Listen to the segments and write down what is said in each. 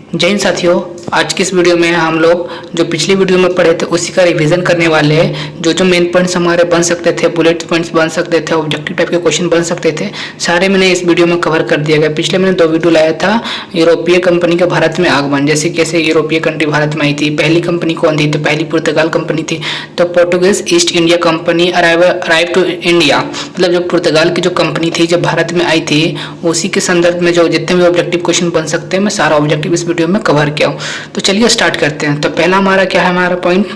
जय हिंद साथियों। आज की इस वीडियो में हम लोग जो पिछली वीडियो में पढ़े थे उसी का रिवीजन करने वाले हैं। जो मेन पॉइंट्स हमारे बन सकते थे, बुलेट पॉइंट्स बन सकते थे, ऑब्जेक्टिव टाइप के क्वेश्चन बन सकते थे, सारे मैंने इस वीडियो में कवर कर दिया गया। पिछले मैंने 2 वीडियो लाया था यूरोपीय कंपनी के भारत में आगमन, जैसे कैसे यूरोपीय कंट्री भारत में आई थी। पहली कंपनी कौन थी? तो पहली पुर्तगाल कंपनी थी। तो Portuguese East India company arrive to India, मतलब जो पुर्तगाल की जो कंपनी थी जब भारत में आई थी, उसी के संदर्भ में जो जितने भी ऑब्जेक्टिव क्वेश्चन बन सकते हैं मैं सारा ऑब्जेक्टिव इस वीडियो में कवर किया हूँ। तो चलिए स्टार्ट करते हैं। तो पहला हमारा क्या है, हमारा पॉइंट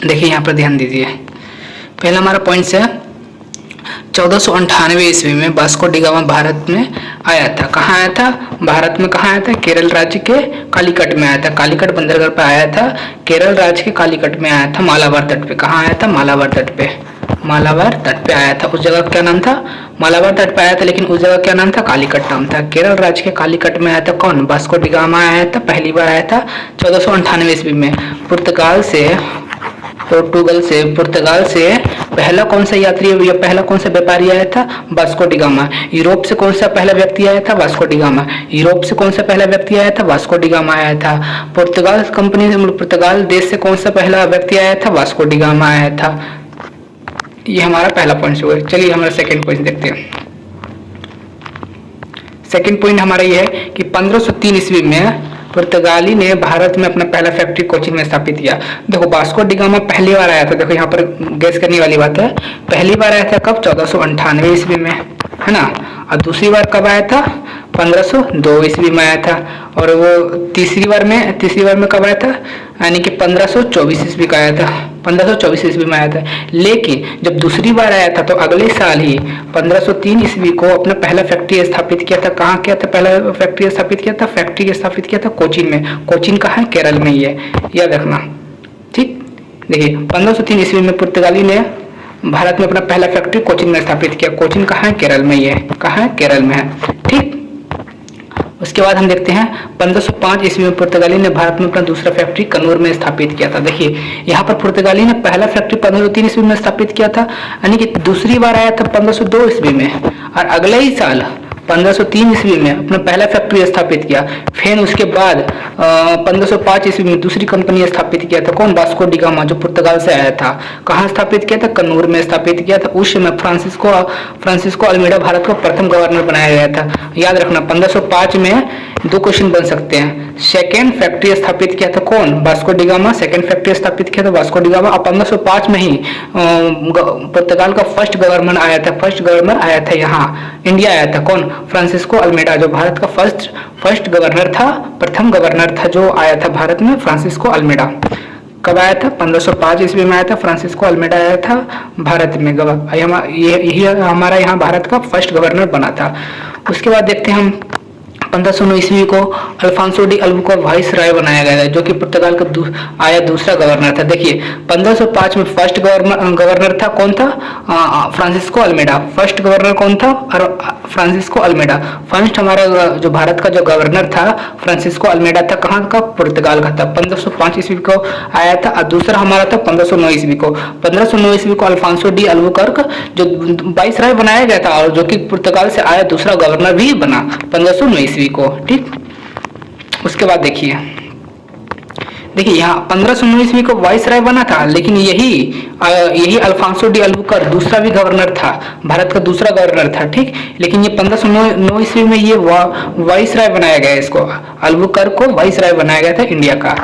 देखिए, यहाँ पर ध्यान दीजिए। पहला हमारा पॉइंट है 1498 ईस्वी में वास्को डी गामा भारत में आया था। कहाँ आया था? भारत में कहाँ आया था? केरल राज्य के कालीकट में आया था। कालीकट बंदरगाह पर आया था। केरल राज्य के कालीकट में आया था, मालाबार तट पे। कहाँ आया था? मालाबार तट पे। मालाबार तट पे आया था। उस जगह क्या नाम था? मालाबार तट पे आया था, लेकिन उस जगह क्या नाम था? कालीकट नाम था। केरल राज्य के कालीकट में आया था। कौन? वास्को डी गामा आया था, पहली बार आया था 1498 ईस्वी में। पुर्तगाल से पहला कौन सा यात्री या पहला कौन सा व्यापारी आया था? Vasco D gamma. यूरोप से कौन सा पहला व्यक्ति आया था? Vasco D gamma. यूरोप से कौन सा पहला व्यक्ति आया था? वास्को डी गामा आया था। पुर्तगाल देश से कौन सा पहला व्यक्ति आया था? वास्को डी गामा आया था। ये हमारा पहला पॉइंट हुआ। चलिए हमारा सेकंड पॉइंट देखते हैं। सेकंड पॉइंट हमारा ये है कि 1503 ईस्वी में पुर्तगाली ने भारत में अपना पहला फैक्ट्री कोचीन में स्थापित किया। देखो वास्को डी गामा पहली बार आया था। देखो यहाँ पर गैस करने वाली बात है, पहली बार आया था कब? 1498 ईस्वी में, है ना। और दूसरी बार कब आया था? 1502 ईस्वी में आया था। और वो तीसरी बार में कब आया था? यानी कि 1524 ईस्वी का आया था। 1524 ईस्वी में आया था। लेकिन जब दूसरी बार आया था तो अगले साल ही 1503 ईस्वी को अपना पहला फैक्ट्री स्थापित किया था। कहाँ किया था? पहला फैक्ट्री स्थापित किया था, कोचीन में। कोचीन कहाँ है? केरल में ही है, याद रखना। ठीक, देखिए 1503 ईस्वी में पुर्तगाली ने भारत में अपना पहला फैक्ट्री कोचीन में स्थापित किया। कोचीन कहाँ है? केरल में ही है। कहाँ है? केरल में है। ठीक, उसके बाद हम देखते हैं 1505 ईस्वी में पुर्तगाली ने भारत में अपना दूसरा फैक्ट्री कन्नूर में स्थापित किया था। देखिए यहाँ पर पुर्तगाली ने पहला फैक्ट्री 1503 ईस्वी में स्थापित किया था, यानी कि दूसरी बार आया था 1502 ईस्वी में, और अगले ही साल 1503 ईस्वी में अपना पहला फैक्ट्री स्थापित किया। फिर उसके बाद 1505 ईस्वी में दूसरी कंपनी स्थापित किया था। कौन? वास्को डी गामा, जो पुर्तगाल से आया था। कहाँ स्थापित किया था? कन्नूर में स्थापित किया था। उस समय फ्रांसिस्को अल्मीडा भारत का प्रथम गवर्नर बनाया गया था। याद रखना 1505 में 2 क्वेश्चन बन सकते हैं। सेकेंड फैक्ट्री स्थापित किया था कौन? Vasco D gamma. Second factory स्थापित किया था वास्को डी गामा। और 1505 में ही पुर्तगाल का फर्स्ट गवर्नर आया था यहाँ इंडिया आया था। कौन? फ्रांसिस्को अल्मेडा, जो भारत का फर्स्ट गवर्नर था, प्रथम गवर्नर था जो आया था भारत में, फ्रांसिस्को अल्मेडा। कब आया था? 1505 ईस्वी में आया था। फ्रांसिस्को अल्मेडा आया था भारत में। यही हमारा यहाँ भारत का फर्स्ट गवर्नर बना था। उसके बाद देखते हैं हम 1509 ईस्वी को अल्फांसो डी अल्बुकर्क वाइस राय बनाया गया था, जो कि पुर्तगाल का दूसरा गवर्नर था। देखिए 1505 में फर्स्ट गवर्नर था कौन था? Francisco Almeida. फर्स्ट गवर्नर कौन था? Francisco Almeida. फर्स्ट हमारा जो भारत का जो गवर्नर था फ्रांसिस्को अल्मेडा था। कहाँ का? पुर्तगाल का था। 1505 ईस्वी को आया था। और दूसरा हमारा था 1509 ईस्वी को। 1509 ईस्वी को अल्फांसो डी अल्बुकर्क जो वाइस राय बनाया गया था, और जो कि पुर्तगाल से आया दूसरा गवर्नर भी बना 1509 ईस्वी को। ठीक, उसके बाद देखिए यहाँ 1509 ईस्वी को वाइस राय बना था, लेकिन यही अल्फांसो डी अल्बुकर्क दूसरा भी गवर्नर था, भारत का दूसरा गवर्नर था। ठीक, लेकिन ये 1509 ईस्वी में ये वाइस राय बनाया गया। इसको अल्बुकर्क को वाइस राय बनाया गया था इंडिया का।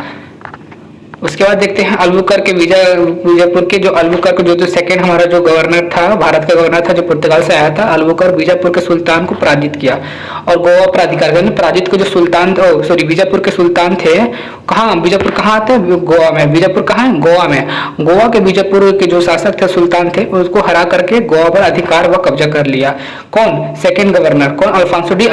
उसके बाद देखते हैं अल्बुकर्क के बीजापुर के अल्बुकर्क जो सेकंड हमारा जो गवर्नर था, भारत का गवर्नर था, जो पुर्तगाल से आया था। अल्बुकर्क बीजापुर के सुल्तान को पराजित किया और गोवा प्राधिकार पराजित को जो सुल्तान बीजापुर के सुल्तान थे। कहाँ? बीजापुर कहाँ आता है? गोवा में। बीजापुर कहाँ है? गोवा में। गोवा के बीजापुर के जो शासक थे, सुल्तान थे, उसको हरा करके गोवा पर अधिकार व कब्जा कर लिया। कौन? Second governor. कौन? Alfonso de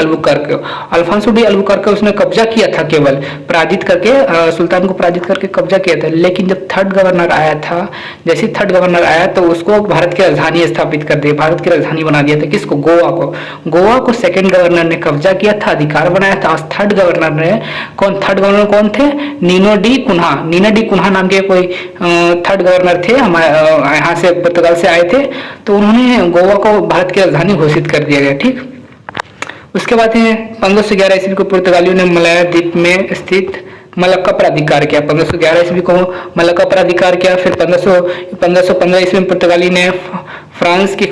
Albuquerque. उसने कब्जा किया था, केवल पराजित करके, सुल्तान को पराजित करके कब्जा किया था। लेकिन जब थर्ड गवर्नर आया था, जैसे थर्ड गवर्नर आया तो उसको भारत की राजधानी स्थापित कर दी, भारत की राजधानी बना दिया था। किसको? गोवा को सेकंड गवर्नर ने कब्जा किया था, अधिकार बनाया था। थर्ड गवर्नर कौन थे? नीनो डी कुन्हा नाम के कोई थर्ड गवर्नर थे, हमारे यहाँ से पुर्तगाल से आए थे। तो उन्होंने गोवा को भारत की राजधानी घोषित कर दिया गया। ठीक, उसके बाद है 1511 ईस्वी को पुर्तगालियों ने मलाया द्वीप में स्थित मलक्का पर अधिकार किया। 1511 ईस्वी को मलक्का पर अधिकार किया। फिर 1515 ईस्वी में पुर्तगाली ने फारस की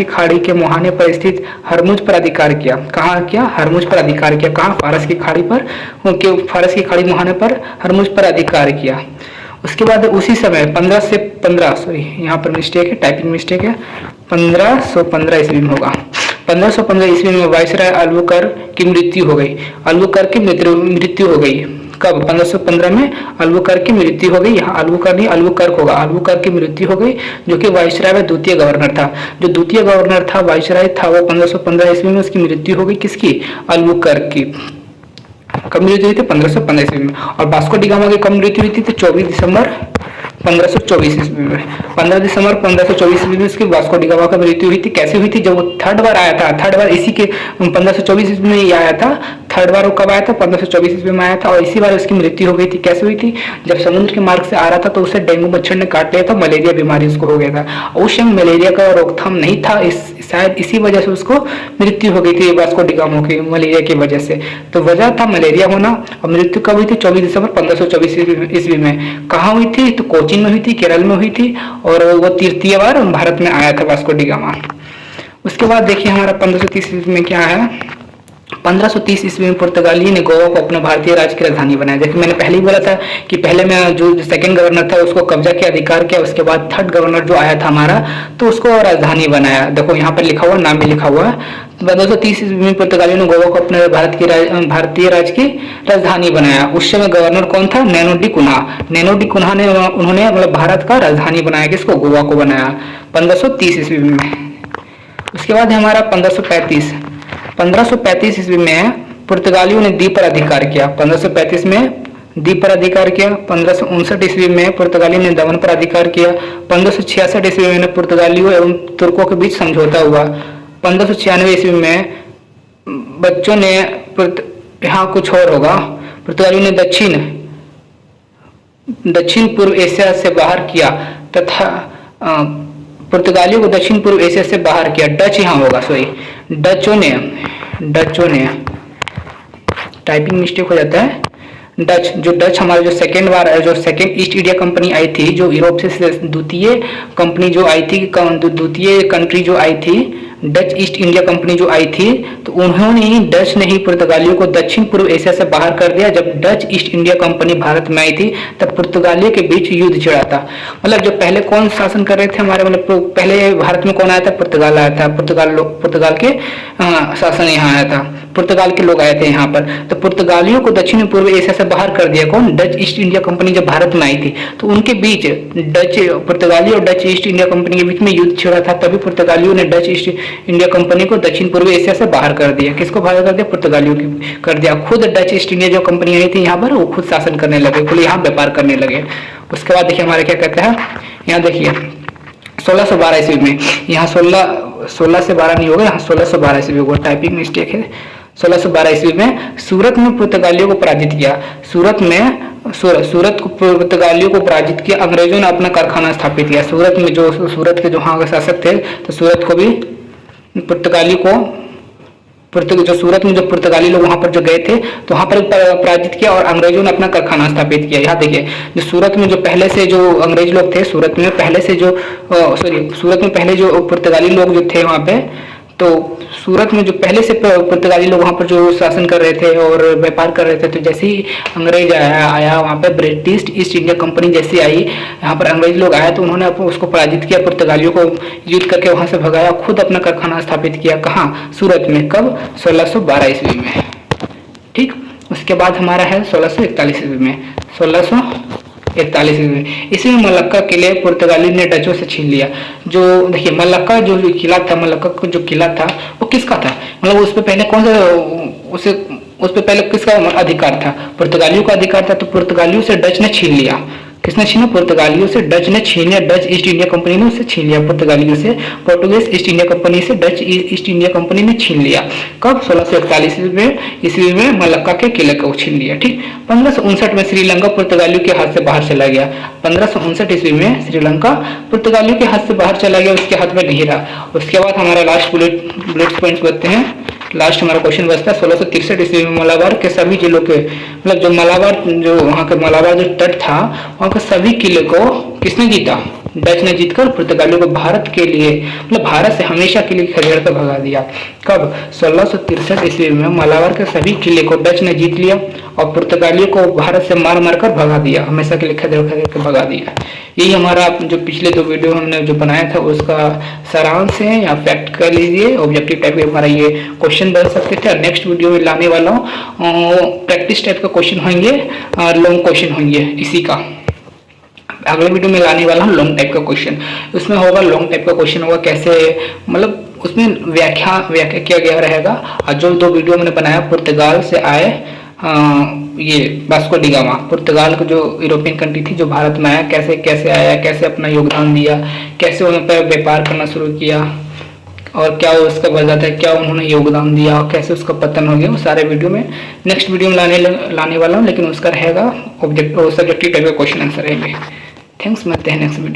खाड़ी के मुहाने पर स्थित हरमुज पर अधिकार किया। कहाँ किया? हरमुज पर अधिकार किया। कहाँ? फारस की खाड़ी पर, फारस की खाड़ी मुहाने पर हरमुज पर अधिकार किया। उसके बाद उसी समय 1515 यहाँ पर मिस्टेक है, टाइपिंग मिस्टेक है, 1515 ईस्वी में होगा। 1515 ईस्वी में वायसराय अल्बुकर की मृत्यु हो गई। अल्बुकर की मृत्यु हो गई। कब? 1515 में अल्बुकर की मृत्यु हो गई। यहाँ अल्बुकर नहीं, अल्बुकर्क होगा। अल्बुकर की मृत्यु हो गई, जो कि वायसराय में द्वितीय गवर्नर था। जो द्वितीय गवर्नर था, वायसराय था, वो 1515 ईस्वी में उसकी मृत्यु हो गई। किसकी? अल्बुकर्क की। कब मृत्यु हुई थी? 1515 ईस्वी में। और वास्को डी गामा की कब मृत्यु हुई थी? तो 24 दिसंबर 1524 ईस्वी में। 15 दिसंबर 1524 ईस्वी में उसकी वास्को डी गामा की मृत्यु हुई थी। कैसे हुई थी? जब वो थर्ड बार आया था, थर्ड बार इसी के 1524 ईस्वी में ही आया था। थर्ड बार वो कब आया था? 1524 ईस्वी में आया था। और इसी बार उसकी मृत्यु हो गई थी। कैसे हुई थी? जब समुद्र के मार्ग से आ रहा था तो उसे डेंगू मच्छर ने काट लिया था, मलेरिया बीमारी उसको हो गया था। उस समय मलेरिया का रोकथाम नहीं था, शायद इसी वजह से उसको मृत्यु हो गई थी वास्को डी गामा की, मलेरिया की वजह से। तो वजह था मलेरिया होना। और मृत्यु कब हुई थी? 24 दिसंबर 1524 ईस्वी में। कहाँ हुई थी? तो कोचीन में हुई थी, केरल में हुई थी। और वो तृतीय बार भारत में आया था वास्को डी गामा। उसके बाद देखिए हमारा 1530 ईस्वी में क्या है। 1530 ईस्वी में पुर्तगाली ने गोवा को अपना भारतीय राज्य की राजधानी बनाया। जैसे मैंने पहले ही बोला था कि पहले में जो सेकंड गवर्नर था उसको कब्जा के अधिकार किया, उसके बाद थर्ड गवर्नर जो आया था हमारा तो उसको राजधानी बनाया। देखो यहाँ पर लिखा हुआ, नाम भी लिखा हुआ है। 1530 ईस्वी में पुर्तगालियों ने गोवा को अपने भारतीय राज्य की राजधानी बनाया। उस समय गवर्नर कौन था? Nuno da Cunha. Nuno da Cunha ने उन्होंने मतलब भारत का राजधानी बनाया। किसको? गोवा को बनाया 1530 ईस्वी में। उसके बाद है हमारा 1535 ईस्वी में पुर्तगालियों ने द्वीप पर अधिकार किया। 1535 में द्वीप पर अधिकार किया। 1559 ईस्वी में पुर्तगाली ने दमन पर अधिकार किया। 1566 ईस्वी में पुर्तगालियों एवं तुर्कों के बीच समझौता हुआ। 1596 ईस्वी में बच्चों ने यहाँ कुछ और होगा, पुर्तगालियों ने दक्षिण पूर्व एशिया से बाहर किया तथा पुर्तगालियों को दक्षिण पूर्व एशिया से बाहर किया। डच यहाँ होगा, सॉरी, डचों ने टाइपिंग मिस्टेक हो जाता है। डच हमारा जो सेकेंड ईस्ट इंडिया कंपनी आई थी, जो यूरोप से द्वितीय कंपनी जो आई थी, द्वितीय कंट्री जो आई थी, डच ईस्ट इंडिया कंपनी जो आई थी, तो डच ने ही पुर्तगालियों को दक्षिण पूर्व एशिया से बाहर कर दिया। जब Dutch east India company Bharat में आई थी तब पुर्तगालियों के बीच युद्ध छिड़ा था। मतलब जो पहले कौन शासन कर रहे थे हमारे, मतलब पहले भारत में कौन आया था? पुर्तगाल आया था। पुर्तगाल के शासन यहाँ आया था, पुर्तगाल के लोग आए थे यहाँ पर। तो पुर्तगालियों को दक्षिण पूर्व एशिया से बाहर कर दिया कौन? डच ईस्ट इंडिया कंपनी जब भारत में आई थी तो उनके बीच पुर्तगाली और डच ईस्ट इंडिया कंपनी के बीच में युद्ध छिड़ा था। तभी पुर्तगालियों ने डच ईस्ट इंडिया कंपनी को दक्षिण पूर्व एशिया से बाहर कर दिया। किसको बाहर कर दिया? पुर्तगालियों की कर दिया। खुद डच ईस्ट इंडिया जो कंपनी आई थी यहाँ पर, वो खुद शासन करने लगे, खुद यहाँ व्यापार करने लगे। उसके बाद देखिए हमारे क्या कहते हैं, यहाँ देखिए 1612 ईस्वी में, यहाँ 16 से 12 नहीं होगा, यहाँ 1612 ईस्वी होगा, टाइपिंग मिस्टेक है। 1612 ईस्वी में सूरत में पुर्तगालियों को पराजित किया। सूरत को पुर्तगालियों को पराजित किया। अंग्रेजों ने अपना कारखाना स्थापित किया सूरत में। जो सूरत के जो वहाँ के शासक थे, तो सूरत को भी पुर्तगाली को जो सूरत में जो पुर्तगाली लोग वहां पर जो गए थे तो वहां पर पराजित किया और अंग्रेजों ने अपना कारखाना स्थापित किया। यहाँ देखिए जो सूरत में जो पहले से जो अंग्रेज लोग थे, सूरत में पहले जो पुर्तगाली लोग जो थे वहां पे, तो सूरत में जो पहले से पुर्तगाली लोग वहाँ पर जो शासन कर रहे थे और व्यापार कर रहे थे, तो जैसे ही अंग्रेज आया वहाँ पे, ब्रिटिश ईस्ट इंडिया कंपनी जैसी आई, यहाँ पर अंग्रेज लोग आए तो उन्होंने उसको पराजित किया, पुर्तगालियों को युद्ध करके वहाँ से भगाया, खुद अपना कारखाना स्थापित किया। कहाँ? सूरत में। कब? 1612 ईस्वी में। ठीक। उसके बाद हमारा है 1641 ईस्वी में। 1641 ईस्वी में, इसमें मलक्का किले पुर्तगाली ने डचों से छीन लिया। जो देखिए मलक्का जो किला था, मलक्का का जो किला था वो किसका था? मतलब उस पर पहले किसका अधिकार था? पुर्तगालियों का अधिकार था। तो पुर्तगालियों से डच ने छीन लिया। किसने छीना? पुर्तगालियों से डच ने छीन लिया, डच ईस्ट इंडिया कंपनी ने उसे छीन लिया पुर्तगालियों से, पोर्टुगीज ईस्ट इंडिया कंपनी से डच ईस्ट इंडिया कंपनी ने छीन लिया। कब? 1641 ईस्वी में मलक्का के किले को छीन लिया। ठीक। 1559 में श्रीलंका पुर्तगालियों के हाथ से बाहर चला गया। 1559 ईस्वी में श्रीलंका पुर्तगालियों के हाथ से बाहर चला गया, उसके हाथ में नहीं रहा। उसके बाद हमारा लास्ट बुलेट पॉइंट्स बचते हैं। लास्ट हमारा क्वेश्चन बचता है 1663 ईस्वी में मलाबार के सभी जिलों के, मतलब जो मलाबार, जो वहाँ के मलाबार जो तट था, वहाँ के सभी किले को किसने जीता? डच ने जीतकर पुर्तगालियों को भारत के लिए, मतलब भारत से हमेशा के लिए खदेड़ कर भगा दिया। कब? 1663 ईस्वी में मलाबार के सभी किले को डच ने जीत लिया और पुर्तगालियों को भारत से मार मार कर भगा दिया, हमेशा के लिए खदेड़ खदेड़ कर भगा दिया। यही हमारा जो पिछले 2 वीडियो हमने जो बनाया था उसका सारांश है, या फैक्ट कर लीजिए। ऑब्जेक्टिव टाइप के हमारा ये क्वेश्चन बन सकते थे। नेक्स्ट वीडियो में लाने वाला हूँ प्रैक्टिस टाइप का क्वेश्चन होंगे और लॉन्ग क्वेश्चन होंगे। इसी का अगले वीडियो में लाने वाला हूँ लॉन्ग टाइप का क्वेश्चन। उसमें होगा लॉन्ग टाइप का क्वेश्चन होगा, कैसे, मतलब उसमें व्याख्या किया गया रहेगा। और जो 2 वीडियो मैंने बनाया पुर्तगाल से आए, ये वास्को डी गामा, पुर्तगाल को जो यूरोपियन कंट्री थी जो भारत में आया, कैसे कैसे आया, कैसे अपना योगदान दिया, कैसे उन्होंने व्यापार करना शुरू किया और क्या उसका वजह था, क्या उन्होंने योगदान दिया और कैसे उसका पतन हो गया, वो सारे वीडियो में नेक्स्ट वीडियो में लाने वाला हूँ। लेकिन उसका रहेगा सब्जेक्टिव टाइप का क्वेश्चन आंसर रहेंगे। थैंक्स, मिलते हैं नेक्स्ट वीडियो।